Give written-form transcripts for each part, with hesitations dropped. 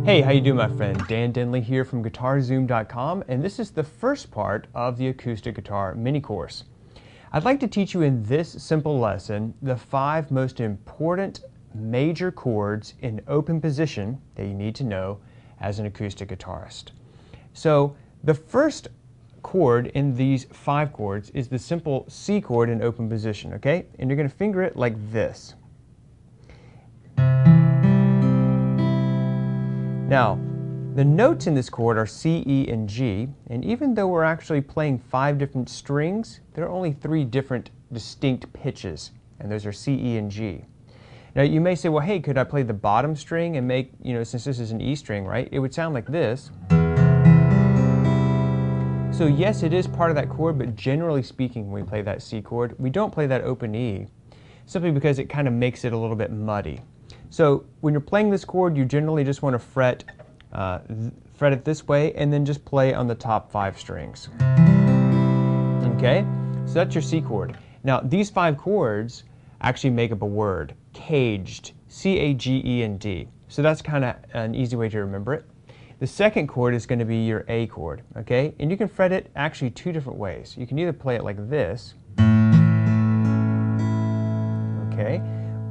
Hey, how you doing, my friend? Dan Denley here from GuitarZoom.com, and this is the first part of the Acoustic Guitar Mini Course. I'd like to teach you in this simple lesson the 5 most important major chords in open position that you need to know as an acoustic guitarist. So the first chord in these 5 chords is the simple C chord in open position, okay? And you're going to finger it like this. Now, the notes in this chord are C, E, and G, and even though we're actually playing 5 different strings, there are only 3 different distinct pitches, and those are C, E, and G. Now, you may say, well, hey, could I play the bottom string and make, since this is an E string, right, it would sound like this. So yes, it is part of that chord, but generally speaking, when we play that C chord, we don't play that open E, simply because it kind of makes it a little bit muddy. So when you're playing this chord, you generally just want to fret it this way and then just play on the top 5 strings. Okay, so that's your C chord. Now these 5 chords actually make up a word, caged, C-A-G-E and D. So that's kind of an easy way to remember it. The second chord is going to be your A chord, okay? And you can fret it actually 2 different ways. You can either play it like this, okay?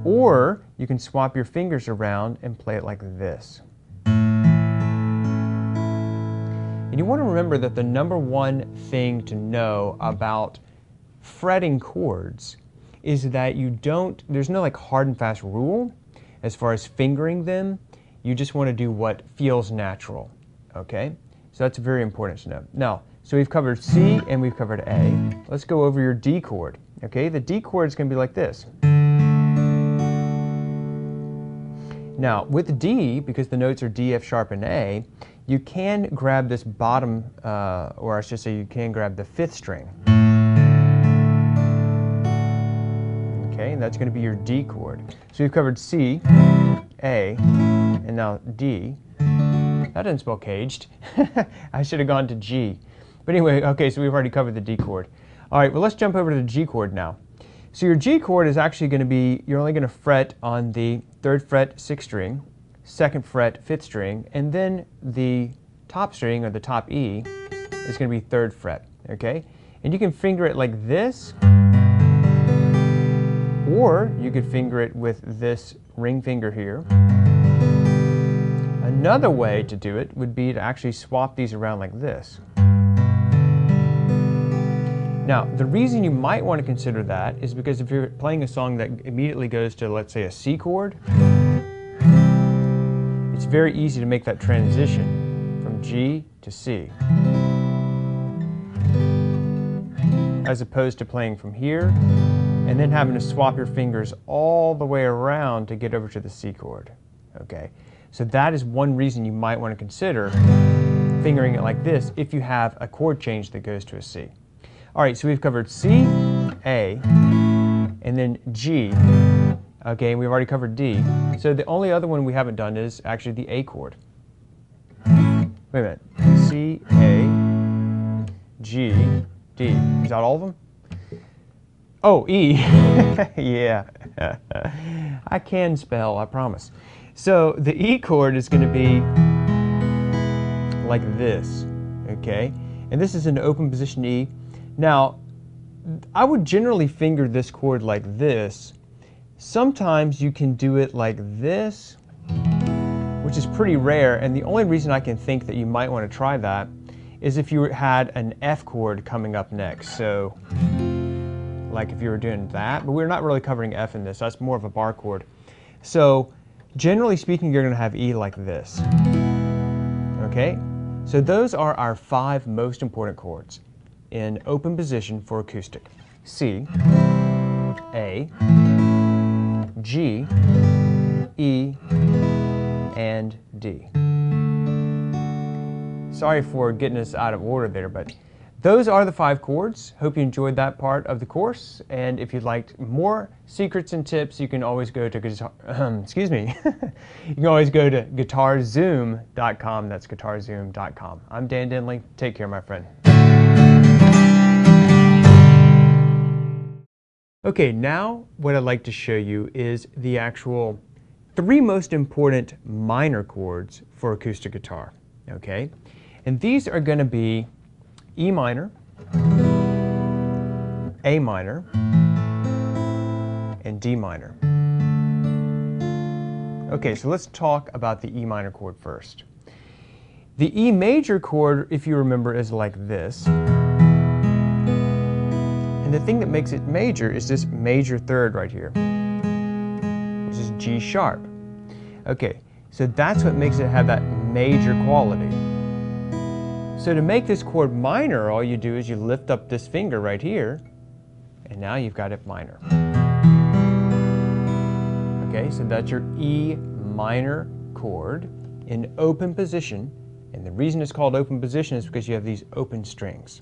Or you can swap your fingers around and play it like this. And you want to remember that the #1 thing to know about fretting chords is that there's no like hard and fast rule as far as fingering them. You just want to do what feels natural, okay? So that's very important to know. Now, so we've covered C and we've covered A. Let's go over your D chord, okay? The D chord is going to be like this. Now, with D, because the notes are D, F sharp, and A, you can grab this bottom, or I should say you can grab the 5th string. Okay, and that's going to be your D chord. So we've covered C, A, and now D. That didn't spell caged. I should have gone to G. But anyway, okay, so we've already covered the D chord. All right, well, let's jump over to the G chord now. So your G chord is actually going to be, you're only going to fret on the 3rd fret 6th string, 2nd fret 5th string, and then the top string, or the top E, is going to be 3rd fret, okay? And you can finger it like this, or you could finger it with this ring finger here. Another way to do it would be to actually swap these around like this. Now, the reason you might want to consider that is because if you're playing a song that immediately goes to, let's say, a C chord, it's very easy to make that transition from G to C, as opposed to playing from here and then having to swap your fingers all the way around to get over to the C chord, okay? So that is one reason you might want to consider fingering it like this if you have a chord change that goes to a C. All right, so we've covered C, A, and then G. Okay, and we've already covered D. So the only other one we haven't done is actually the A chord. Wait a minute. C, A, G, D. Is that all of them? Oh, E. Yeah. I can spell, I promise. So the E chord is going to be like this, okay? And this is an open position E. Now, I would generally finger this chord like this. Sometimes you can do it like this, which is pretty rare, and the only reason I can think that you might want to try that is if you had an F chord coming up next. So, like if you were doing that, but we're not really covering F in this, that's more of a bar chord. So, generally speaking, you're going to have E like this. Okay? So those are our 5 most important chords in open position for acoustic. C, A, G, E, and D. Sorry for getting us out of order there, but those are the 5 chords. Hope you enjoyed that part of the course, and if you'd like more secrets and tips, you can always go to excuse me. You can always go to GuitarZoom.com. That's GuitarZoom.com. I'm Dan Denley. Take care, my friend. Okay, now what I'd like to show you is the actual three most important minor chords for acoustic guitar, okay? And these are going to be E minor, A minor, and D minor. Okay, so let's talk about the E minor chord first. The E major chord, if you remember, is like this. And the thing that makes it major is this major third right here, which is G sharp. Okay, so that's what makes it have that major quality. So to make this chord minor, all you do is you lift up this finger right here, and now you've got it minor. Okay, so that's your E minor chord in open position. And the reason it's called open position is because you have these open strings.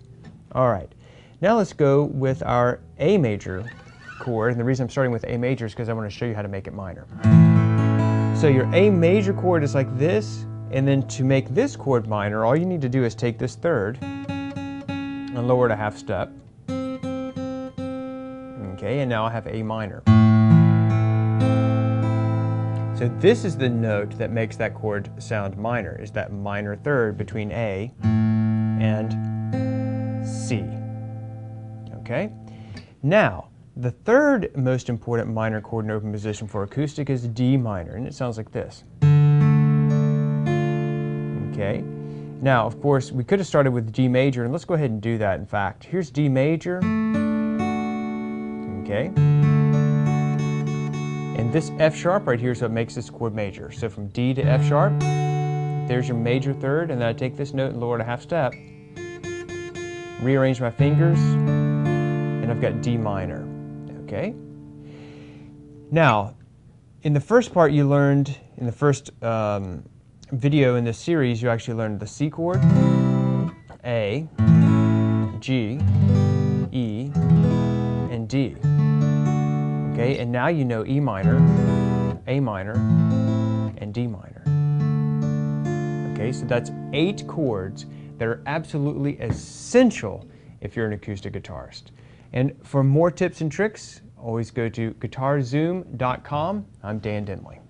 All right, now let's go with our A major chord. And the reason I'm starting with A major is because I want to show you how to make it minor. So your A major chord is like this. And then to make this chord minor, all you need to do is take this third and lower it a half step. Okay, and now I have A minor. So this is the note that makes that chord sound minor, is that minor third between A and C. Okay? Now, the third most important minor chord in open position for acoustic is D minor, and it sounds like this. Okay? Now, of course, we could have started with D major, and let's go ahead and do that, in fact. Here's D major. Okay? And this F sharp right here is what makes this chord major. So from D to F sharp, there's your major third, and then I take this note and lower it a half step, rearrange my fingers, and I've got D minor. Okay? Now, in the first part you learned, in the first video in this series, you actually learned the C chord, A, G, E, and D. Okay, and now you know E minor, A minor, and D minor. Okay, so that's 8 chords that are absolutely essential if you're an acoustic guitarist. And for more tips and tricks, always go to guitarzoom.com. I'm Dan Denley.